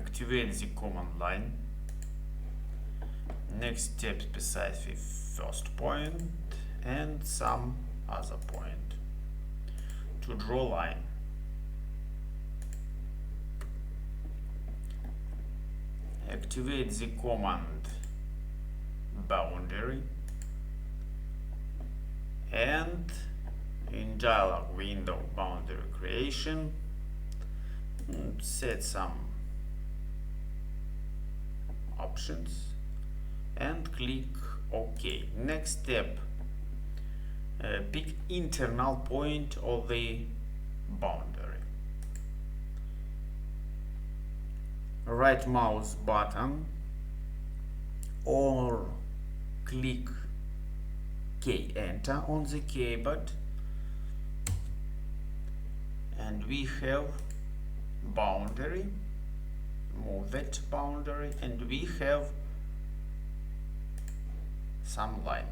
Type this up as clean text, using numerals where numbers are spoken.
activate the command line. Next step besides the first point and some other point to draw line. Activate the command boundary and in dialog window boundary creation set some options and click OK. Next step, pick internal point of the boundary. Right mouse button or click key enter on the keyboard, and we have boundary. Move that boundary and we have some line.